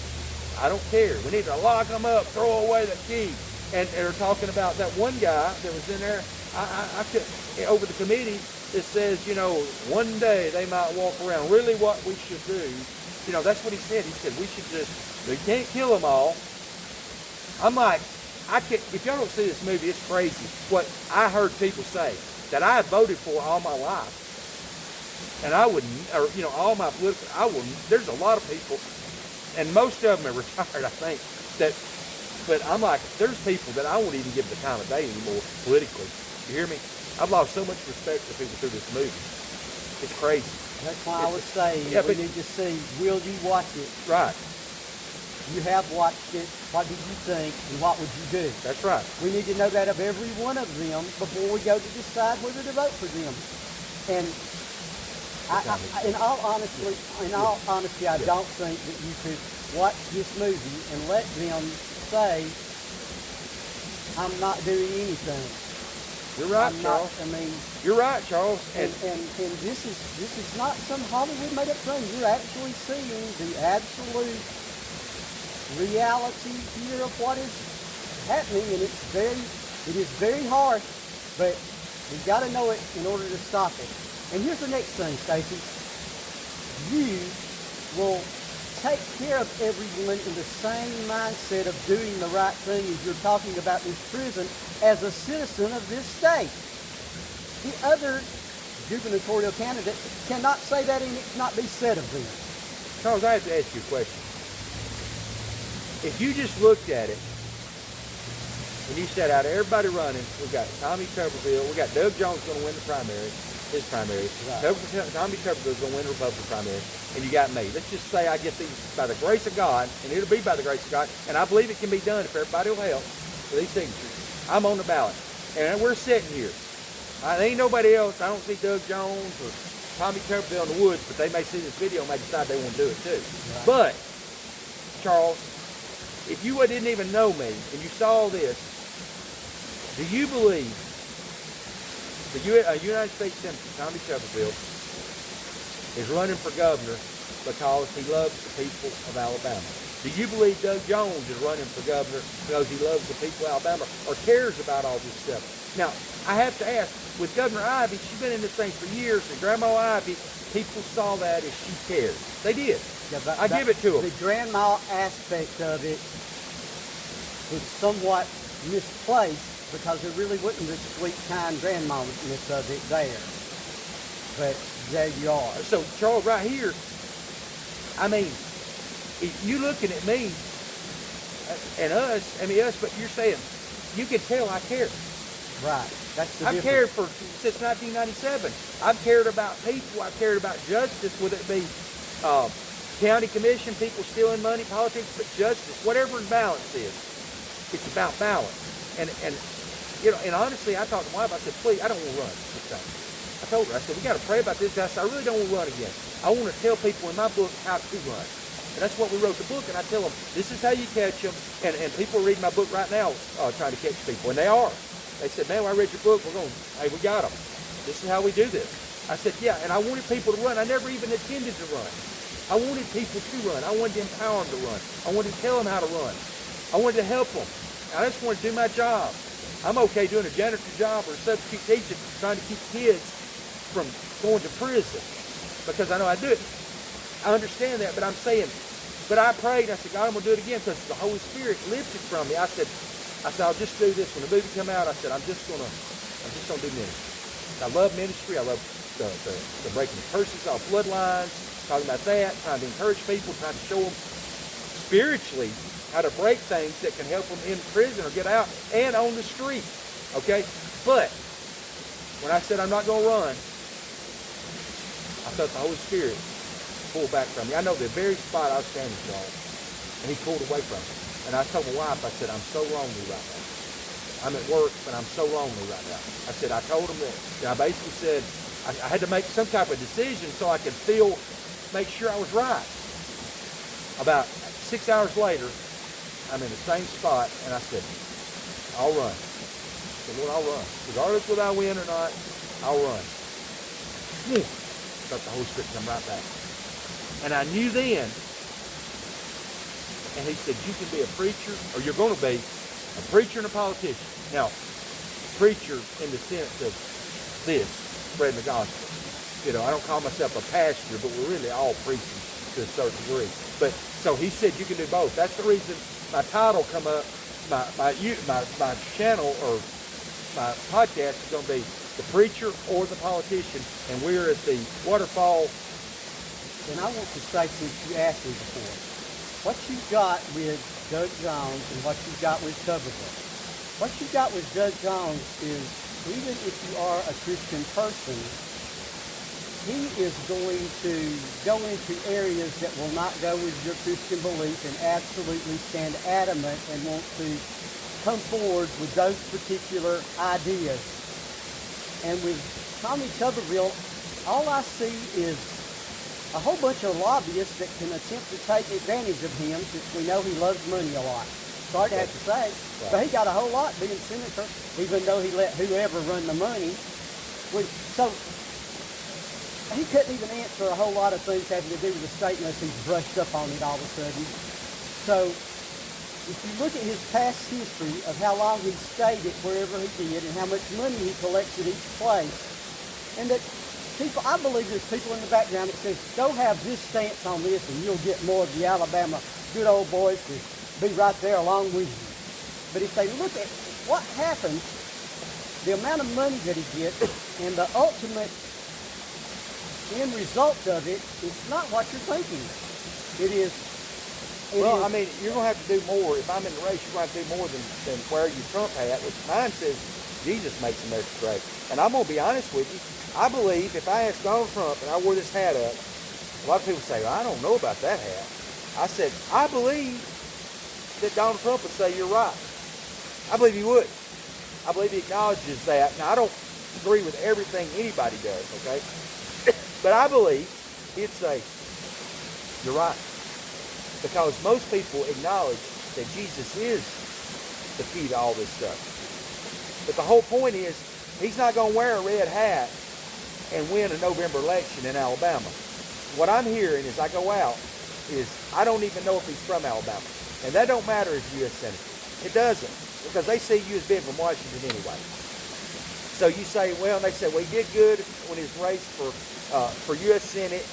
I don't care. We need to lock them up, throw away the key. And they're talking about that one guy that was in there. I could, over the committee, it says, you know, one day they might walk around. Really what we should do, you know, that's what he said. He said we should we can't kill them all. I'm like, if y'all don't see this movie, it's crazy. What I heard people say that I had voted for all my life. And I wouldn't, or, you know, all my political, there's a lot of people, and most of them are retired, I think, but I'm like, there's people that I won't even give the time of day anymore politically. You hear me? I've lost so much respect for people through this movie. It's crazy. That's why I was saying, we need to see, will you watch it? Right. You have watched it. What did you think, and what would you do? That's right. We need to know that of every one of them before we go to decide whether to vote for them. And in all honesty, I don't think that you could watch this movie and let them say, I'm not doing anything. You're right, Charles. You're right, Charles. And this is not some Hollywood made up thing. You're actually seeing the absolute reality here of what is happening, and it is very harsh, but we've got to know it in order to stop it. And here's the next thing, Stacy. You will take care of everyone in the same mindset of doing the right thing as you're talking about this prison as a citizen of this state. The other gubernatorial candidate cannot say that and it cannot be said of them. Charles, I have to ask you a question. If you just looked at it and you said out of everybody running, we got Tommy Tuberville, we got Doug Jones going to win the primary, his primary. Right. Tommy Tuberville's going to win the Republican primary, and you got me. Let's just say I get these by the grace of God, and it'll be by the grace of God, and I believe it can be done if everybody will help for these signatures. I'm on the ballot, and we're sitting here. There ain't nobody else. I don't see Doug Jones or Tommy Tuberville in the woods, but they may see this video and may decide they want to do it too. Right. But, Charles, if you didn't even know me and you saw this, do you believe the United States Senator Tommy Tuberville is running for governor because he loves the people of Alabama? Do you believe Doug Jones is running for governor because he loves the people of Alabama or cares about all this stuff? Now, I have to ask, with Governor Ivey, she's been in this thing for years, and Grandma Ivey, people saw that as she cared. They did. Yeah, I give it to them. The grandma aspect of it was somewhat misplaced because there really wasn't the sweet, kind grandma-ness of it there. But there you are. So, Charles, right here, I mean, if you looking at me and us, but you're saying, you can tell I care. Right. That's the I've cared since 1997. I've cared about people. I've cared about justice, whether it be county commission, people stealing money, politics, but justice, whatever balance is, it's about balance. And you know, and honestly, I talked to my wife. I said, please, I don't want to run this time. I told her, I said, we got to pray about this. I said, I really don't want to run again. I want to tell people in my book how to run. And that's what we wrote the book. And I tell them, this is how you catch them. And people are reading my book right now trying to catch people. And they are. They said, man, when I read your book, hey, we got them. This is how we do this. I said, yeah, and I wanted people to run. I never even intended to run. I wanted people to run. I wanted to empower them to run. I wanted to tell them how to run. I wanted to help them. I just wanted to do my job. I'm okay doing a janitor job or a substitute teacher trying to keep kids from going to prison because I know I do it. I understand that, but I'm saying, but I prayed, and I said, God, I'm going to do it again because the Holy Spirit lifted from me. I said, I'll just do this. When the movie come out, I said, I'm just gonna do ministry. I love ministry. I love the breaking the curses off bloodlines, talking about that, trying to encourage people, trying to show them spiritually how to break things that can help them in prison or get out and on the street. Okay? But when I said I'm not going to run, I felt the Holy Spirit pull back from me. I know the very spot I was standing on, and he pulled away from me. And I told my wife, I said, I'm so lonely right now. I'm at work, but I'm so lonely right now. I said, I told him that. And I basically said, I had to make some type of decision so I could make sure I was right. About 6 hours later, I'm in the same spot, and I said, I'll run. I said, Lord, I'll run. Regardless whether I win or not, I'll run. Felt the Holy Spirit come right back. And I knew then, and he said, you can be a preacher, or you're going to be a preacher and a politician. Now, preacher in the sense of this, spreading the gospel. You know, I don't call myself a pastor, but we're really all preaching to a certain degree. But so he said you can do both. That's the reason my title come up, my channel or my podcast is going to be the preacher or the politician, and we're at the Waterfall. And I want to say, since you asked me before, what you got with Doug Jones and what you got with Tuberville. What you got with Doug Jones is, even if you are a Christian person, he is going to go into areas that will not go with your Christian belief and absolutely stand adamant and want to come forward with those particular ideas. And with Tommy Tuberville, all I see is a whole bunch of lobbyists that can attempt to take advantage of him, since we know he loves money a lot. Sorry to have to say, but he got a whole lot being senator, even though he let whoever run the money. So he couldn't even answer a whole lot of things having to do with the state unless he's brushed up on it all of a sudden. So if you look at his past history of how long he stayed at wherever he did and how much money he collects at each place, and that people, I believe there's people in the background that says, go have this stance on this and you'll get more of the Alabama good old boys to be right there along with you. But if they look at what happens, the amount of money that he gets and the ultimate end result of it, it's not what you're thinking. I mean, you're going to have to do more. If I'm in the race, you're going to have to do more than wear your Trump hat, which mine says Jesus makes America great. And I'm going to be honest with you. I believe if I asked Donald Trump and I wore this hat up, a lot of people say, well, I don't know about that hat. I said, I believe that Donald Trump would say you're right. I believe he would. I believe he acknowledges that. Now, I don't agree with everything anybody does, okay? But I believe he'd say, you're right. Because most people acknowledge that Jesus is the key to all this stuff. But the whole point is, he's not going to wear a red hat and win a November election in Alabama. What I'm hearing as I go out is, I don't even know if he's from Alabama. And that don't matter as U.S. Senator. It doesn't. Because they see you as being from Washington anyway. So you say, well, and they say, well, he did good when he was raced for U.S. Senate,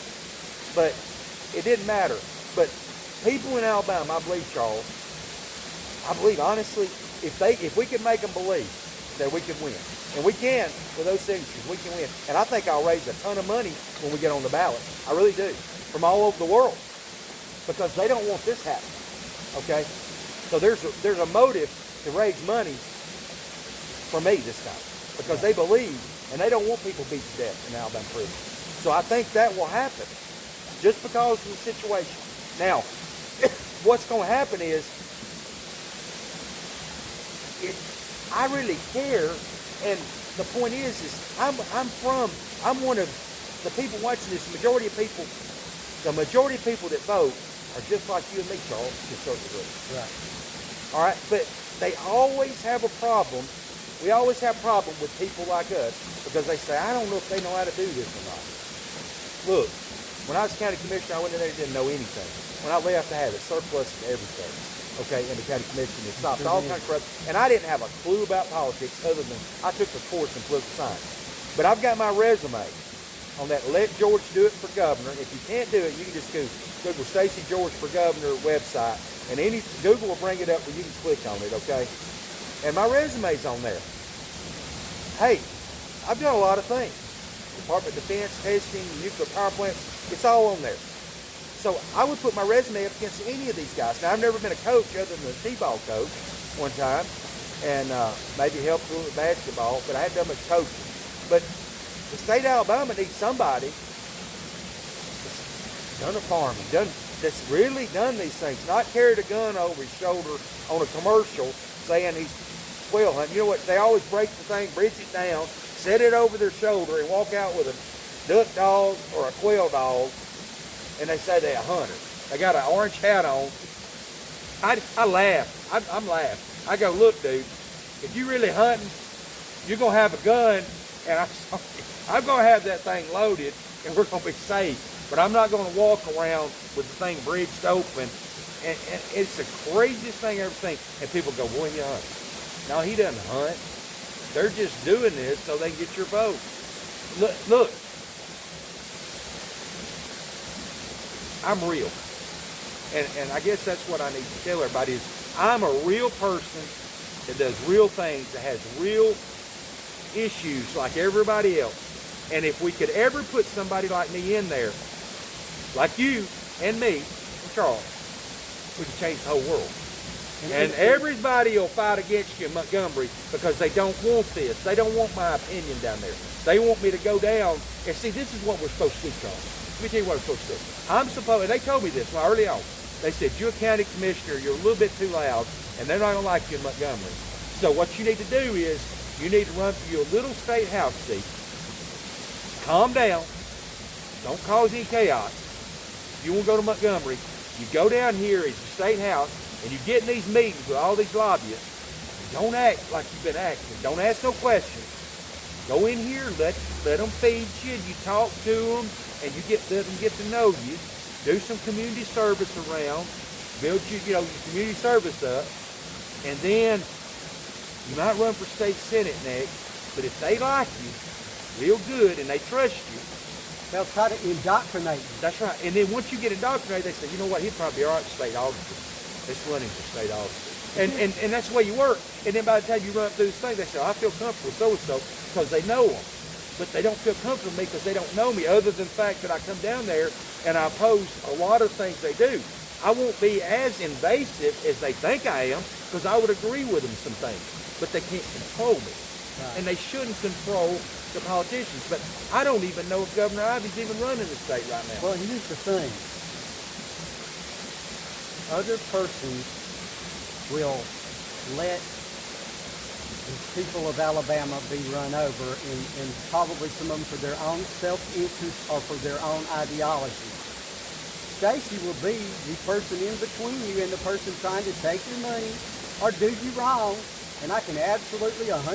but it didn't matter. But people in Alabama, I believe, Charles, I believe, honestly, if we can make them believe that we can win, and we can, with those signatures, we can win. And I think I'll raise a ton of money when we get on the ballot. I really do. From all over the world. Because they don't want this happening. Okay? So there's a motive to raise money for me this time. Because they believe, and they don't want people beat to death in Alabama prison. So I think that will happen. Just because of the situation. Now, what's going to happen is, I really care, and the point is I'm one of the people watching this. The majority of people that vote are just like you and me, Charles, to a certain degree. Right. All right, but they always have a problem. We always have a problem with people like us because they say, I don't know if they know how to do this or not. Look, when I was county commissioner, I went in there and didn't know anything. When I left, I had a surplus of everything. Okay, in the county commission, it stopped all kinds of corruption. And I didn't have a clue about politics other than I took a course in political science. But I've got my resume, on that Let George Do It for Governor. If you can't do it, you can just Google Stacey George for Governor website, and Google will bring it up where you can click on it, okay? And my resume's on there. Hey, I've done a lot of things. Department of Defense, testing, nuclear power plants, it's all on there. So I would put my resume up against any of these guys. Now, I've never been a coach other than a t-ball coach one time, and maybe helped a little with basketball, but I hadn't done much coaching. But the state of Alabama needs somebody that's done a farming, that's really done these things, not carried a gun over his shoulder on a commercial saying he's quail hunting. You know what? They always break the thing, bridge it down, set it over their shoulder, and walk out with a duck dog or a quail dog, and they say they're a hunter. They got an orange hat on. I laugh. I'm laughing. I go, look, dude, if you really hunting, you're going to have a gun, and I'm going to have that thing loaded, and we're going to be safe. But I'm not going to walk around with the thing bridged open. And it's the craziest thing I ever seen. And people go, boy, you hunt. No, he doesn't hunt. They're just doing this so they can get your vote. Look. I'm real. And I guess that's what I need to tell everybody is I'm a real person that does real things, that has real issues like everybody else. And if we could ever put somebody like me in there, like you and me and Charles, we could change the whole world. And everybody will fight against you in Montgomery because they don't want this. They don't want my opinion down there. They want me to go down and see, this is what we're supposed to do, Charles. Let me tell you what I'm supposed to do. And they told me this early on. They said, you're a county commissioner, you're a little bit too loud, and they're not going to like you in Montgomery. So what you need to do is, you need to run for your little state house seat. Calm down. Don't cause any chaos. If you want to go to Montgomery, you go down here as your state house, and you get in these meetings with all these lobbyists. Don't act like you've been acting. Don't ask no questions. Go in here, let them feed you, and you talk to them, and let them get to know you. Do some community service around, build your community service up, and then you might run for state senate next. But if they like you real good and they trust you, they'll try to indoctrinate you. That's right. And then once you get indoctrinated, they say, you know what, he'd probably be all right for state officer. Let's run him for state officer. And that's the way you work. And then by the time you run through this thing, they say, I feel comfortable with so-and-so because they know them. But they don't feel comfortable with me because they don't know me, other than the fact that I come down there and I oppose a lot of things they do. I won't be as invasive as they think I am because I would agree with them some things. But they can't control me. Right. And they shouldn't control the politicians. But I don't even know if Governor Ivey's even running the state right now. Well, here's the thing. Other persons will let the people of Alabama be run over, and probably some of them for their own self-interest or for their own ideology. Stacey will be the person in between you and the person trying to take your money or do you wrong, and I can absolutely 100%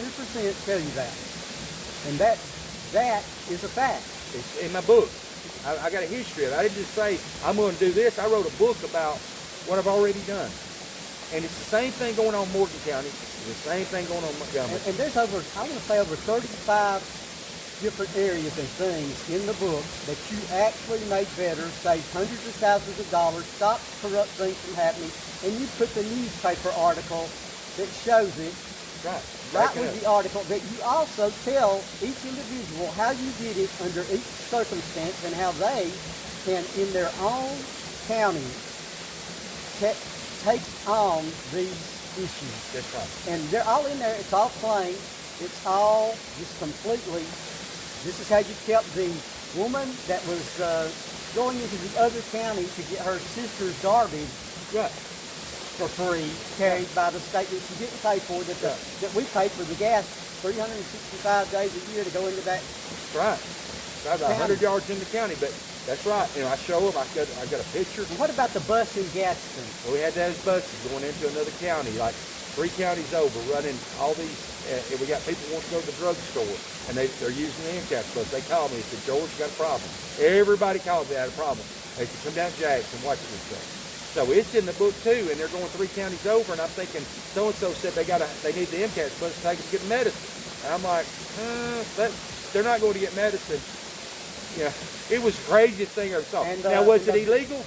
tell you that. And that is a fact. It's in my book. I got a history of it. I didn't just say, I'm going to do this. I wrote a book about what I've already done. And it's the same thing going on in Morgan County. It's the same thing going on in Montgomery. And there's I want to say over 35 different areas and things in the book that you actually make better, save hundreds of thousands of dollars, stop corrupt things from happening, and you put the newspaper article that shows it right with the article, that you also tell each individual how you did it under each circumstance and how they can, in their own county, take on these issues. That's right. And they're all in there. It's all plain. It's all just completely. This is how you kept the woman that was going into the other county to get her sister's garbage for free, carried by the state that she didn't pay for, that we pay for the gas 365 days a year to go into that. That's right. It's about 100 yards in the county, but that's right. You know, I show them. I got a picture. And what about the bus in Gadsden? Well, we had those buses going into another county, like 3 counties over, running all these. And we got people who want to go to the drugstore, and they're using the MCAS bus. They called me and said, George, you got a problem. Everybody called me, had a problem. They said, come down to Jackson, watch this thing. So it's in the book too, and they're going 3 counties over, and I'm thinking, so-and-so said they need the MCAS bus to take them to get medicine. And I'm like, they're not going to get medicine Yeah, it was the craziest thing I ever saw. And, now, was it and illegal?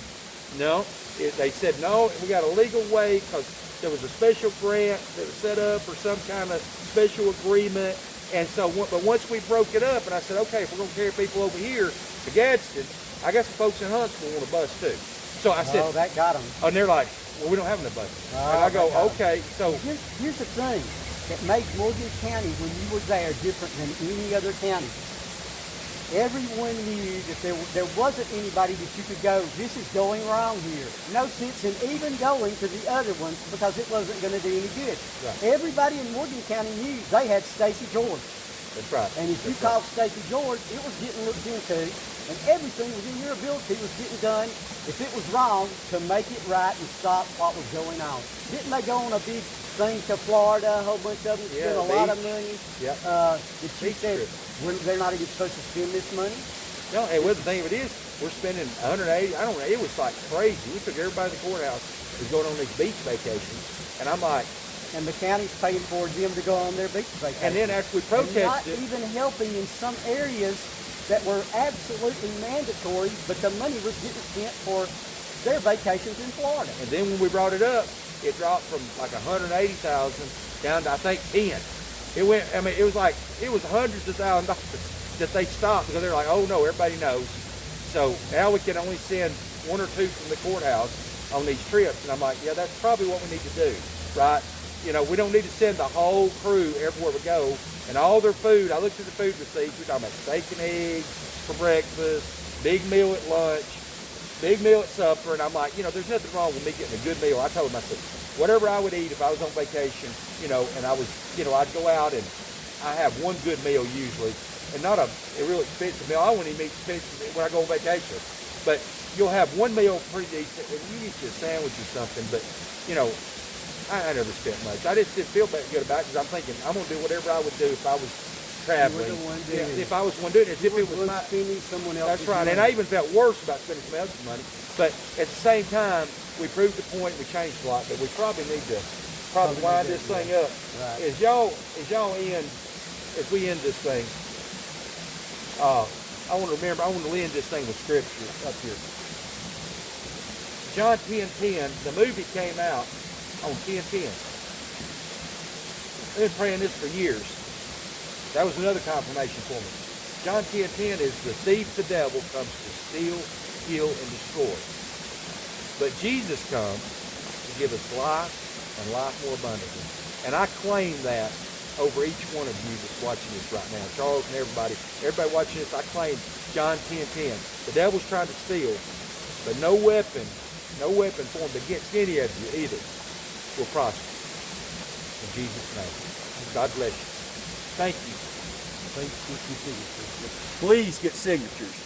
No. They said no. We got a legal way because there was a special grant that was set up or some kind of special agreement. And so, but once we broke it up, and I said, okay, if we're going to carry people over here to Gadsden, I got some folks in Huntsville want a bus too. So I said, oh, that got them. and they're like, well, we don't have enough buses. Oh, and I go, okay. So here's the thing that made Morgan County, when you were there, different than any other county. Everyone knew that there wasn't anybody that you could go, this is going wrong here. No sense in even going to the other ones because it wasn't going to do any good. Right. Everybody in Morgan County knew they had Stacey George. that's right. And if you called Stacey George, it was getting looked into, and everything within your ability was getting done, if it was wrong, to make it right and stop what was going on. Didn't they go on a big thing to Florida, a whole bunch of them, spent a lot of money? Yeah. That you said they're not even supposed to spend this money? No, and well, the thing of it is, we're spending 180. I don't know. It was like crazy. We took everybody to the courthouse. Was going on these beach vacations, and I'm like, and the county's paying for them to go on their beach vacation. and then after we protested, not even helping in some areas that were absolutely mandatory, but the money was getting spent for their vacations in Florida. and then when we brought it up, it dropped from like 180,000 down to I think 10. It went. I mean, it was hundreds of thousands of dollars that they stopped because they're like, oh no, everybody knows. So now we can only send one or two from the courthouse on these trips, and I'm like, yeah, that's probably what we need to do, right? You know, we don't need to send the whole crew everywhere we go, and all their food. I looked at the food receipts. We're talking about steak and eggs for breakfast, big meal at lunch, big meal at supper, and I'm like, you know, there's nothing wrong with me getting a good meal. I told them, I said, whatever I would eat if I was on vacation, you know, and I was, you know, I'd go out and I have one good meal usually, and not a real expensive meal. I wouldn't even eat expensive when I go on vacation, but you'll have one meal pretty decent, and you eat you a sandwich or something, but, you know, I never spent much. I just didn't feel that good about it because I'm thinking I'm going to do whatever I would do if I was traveling. If I was one doing it, if it was my spending someone else's that's right. money. And I even felt worse about spending somebody else's money. But at the same time, we proved the point. We changed a lot, but we probably need to wind this thing up. Right. As we end this thing, I want to end this thing with scripture up here. John 10:10. The movie came out on 10:10. I've been praying this for years. That was another confirmation for me. John 10:10 is the thief, the devil, comes to steal, kill, and destroy. But Jesus comes to give us life and life more abundantly. And I claim that over each one of you that's watching this right now. Charles and everybody watching this, I claim John 10:10. The devil's trying to steal, but no weapon formed against any of you either will prosper. In Jesus' name. God bless you. Thank you. Please get your signatures. Please get signatures.